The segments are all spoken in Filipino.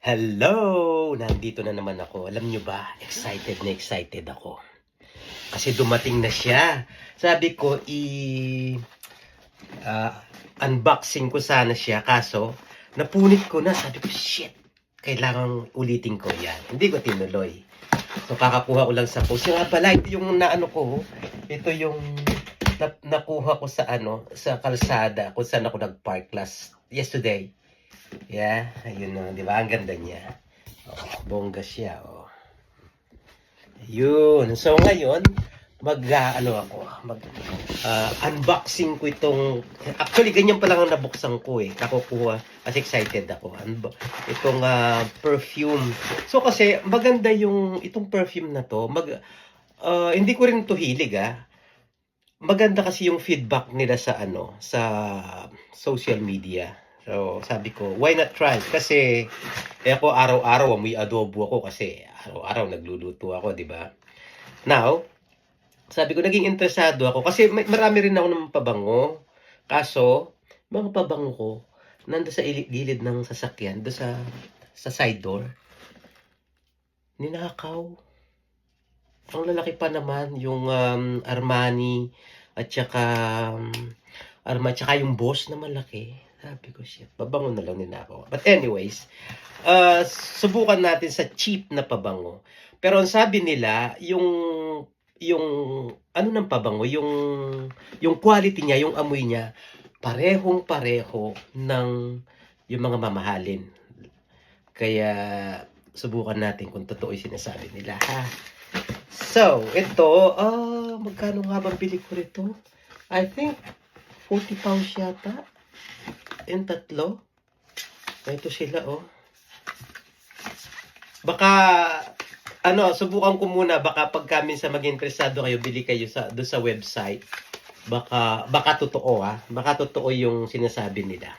Hello! Nandito na naman ako. Alam nyo ba, excited na excited ako. Kasi dumating na siya. Sabi ko, ah, unboxing ko sana siya. Kaso, napunit ko na. Sabi ko, shit! Kailangang ulitin ko yan. Hindi ko tinuloy. So, kakakuha ko lang sa post. Yung pala, ito yung naano ko. Ito yung nakuha ko sa sa kalsada kung saan ako nag-park yesterday. Yeah, ayun na, di ba? Ang ganda niya. Oh, bongga siya, oh. Ayun. So ngayon, unboxing ko itong, actually ganyan pa lang ang nabuksan ko eh. Kakukuha kasi excited ako. Itong perfume. So kasi maganda yung itong perfume na to. Hindi ko rin to hilig Maganda kasi yung feedback nila sa sa social media. So, sabi ko, why not try? Kasi, ako araw-araw, may adobo ako kasi araw-araw nagluluto ako, di ba? Now, sabi ko, naging interesado ako kasi marami rin ako ng pabango. Kaso, mga pabango ko, nanda sa gilid ng sasakyan, sa side door, ninakaw. Ang lalaki pa naman, yung Armani, at saka, yung boss na malaki. Sabi ko, shit, pabango na lang din ako. But anyways, subukan natin sa cheap na pabango. Pero ang sabi nila, yung ano ng pabango, yung quality niya, yung amoy niya, parehong-pareho ng yung mga mamahalin. Kaya subukan natin kung totoo yung sinasabi nila, ha? So, ito, magkano nga bang bili ko rito? I think 40 pounds yata. Yung tatlo. Ito sila, oh. Baka, subukan ko muna. Baka pagka minsan mag-interesado kayo, bili kayo doon sa website. Baka totoo, Baka totoo yung sinasabi nila.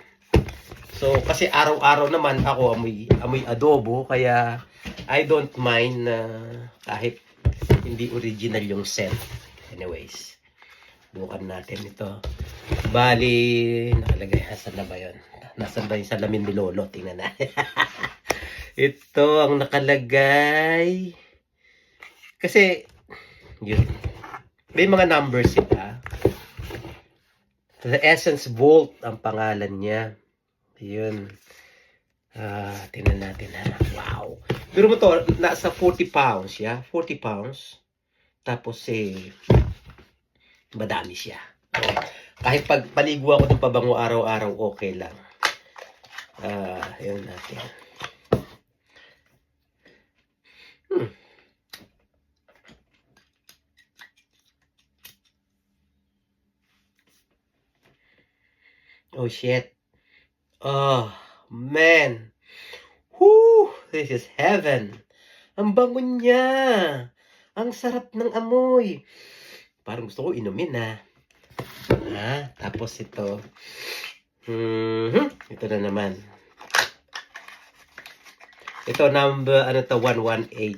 So, kasi araw-araw naman ako amoy adobo. Kaya, I don't mind na kahit hindi original yung scent. Anyways, bukan natin ito. Bali, nakalagay, nasan na ba yun? Nasan ba yung salamin ni Lolo? Tingnan na. Ito ang nakalagay. Kasi, yun. May mga numbers ita. The Essence Vault ang pangalan niya. Yun. Tingnan natin Wow. Pero mo to, nasa 40 pounds, 40 pounds. Tapos, madami siya. Kahit paligo ako ng pabango araw-araw, okay lang. Yun natin. Oh, shit. Oh, man. Whoo! This is heaven. Ang bango niya. Ang sarap ng amoy. Parang gusto ko inumin, tapos ito. Ito na naman. Ito number, 118.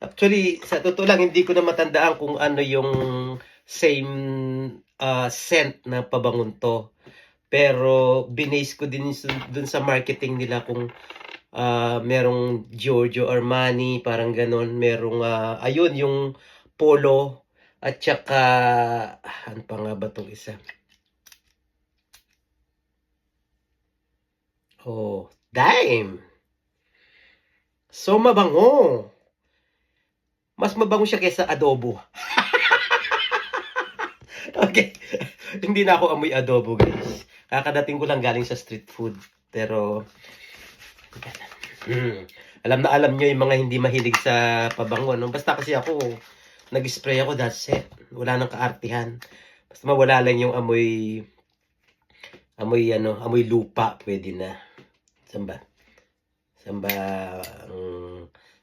Actually, sa totoo lang, hindi ko na matandaan kung ano yung same scent na pabangon to. Pero binase ko din dun sa marketing nila kung merong Giorgio Armani, parang ganon. Merong, ayun, yung Polo. At saka, ano pa nga ba itong isa? Oh, dime! So, mabango. Mas mabango siya kaysa adobo. Okay. Hindi na ako amoy adobo, guys. Kakadating ko lang galing sa street food. Pero, alam nyo yung mga hindi mahilig sa pabango, no? Basta kasi ako, nag-spray ako, that's it. Wala nang kaartihan. Basta mawala lang yung amoy lupa, pwede na. Saan ba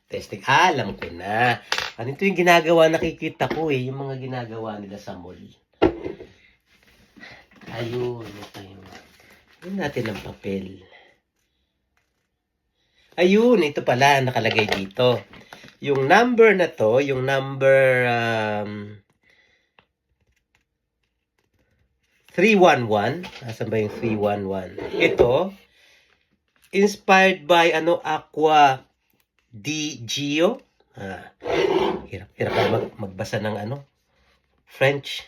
testing? Alam ko na. Ano ito yung ginagawa, nakikita ko yung mga ginagawa nila sa mall. Ayun, ito yung natin ng papel. Ayun, ito pala, nakalagay dito. Yung number na to, yung number 311. Nasaan ba yung 311? Ito, inspired by Aqua di Gio. Hirap magbasa ng French.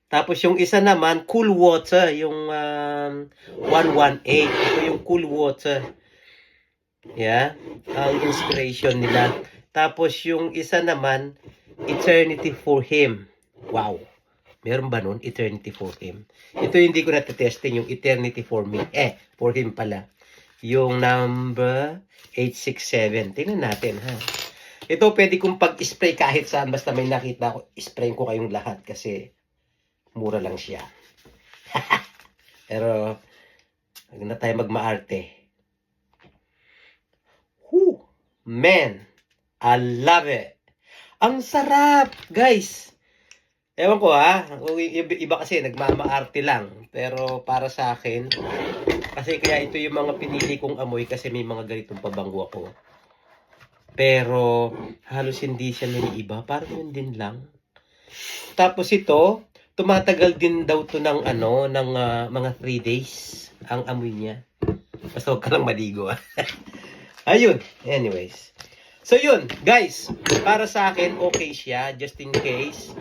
Tapos yung isa naman, Cool Water, yung 118. Ito yung Cool Water. Yeah, ang inspiration nila. Tapos yung isa naman, Eternity for Him. Wow. Meron ba nun? Eternity for Him. Ito hindi ko natetesting, yung Eternity for Me. For Him pala. Yung number 867. Tingnan natin, ha. Ito pwede kong pag-spray kahit saan. Basta may nakita ko, spray ko kayong lahat kasi mura lang siya. Pero, huwag na tayo magmaarte. Man, I love it. Ang sarap, guys. Ewan ko iba kasi nagmamaarte lang. Pero para sa akin, kasi kaya ito yung mga pinili kong amoy kasi may mga ganitong pabango ako. Pero halos hindi siya naiiba, parang yun din lang. Tapos ito, tumatagal din daw to ng mga 3 days ang amoy niya. Basta huwag ka lang maligo. Ayun, anyways. So yun, guys, para sa akin okay siya just in case.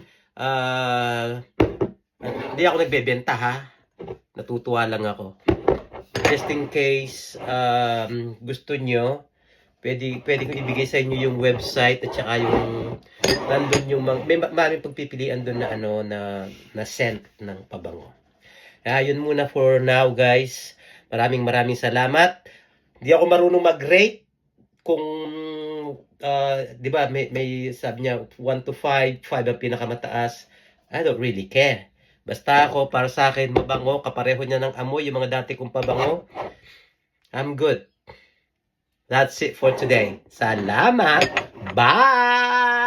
Hindi ako nagbebenta ha. Natutuwa lang ako. Just in case gusto nyo, pwede ko ibigay sa inyo yung website at saka yung nandun yung maraming pagpipilian doon na scent ng pabango. Yun muna for now, guys. Maraming salamat. Hindi ako marunong mag-rate kung 'di ba may sabi niya 1 to 5 ang pinakamataas. I don't really care. Basta ako, para sa akin, mabango, kapareho niya ng amoy, yung mga dati kong pabango. I'm good. That's it for today. Salamat. Bye!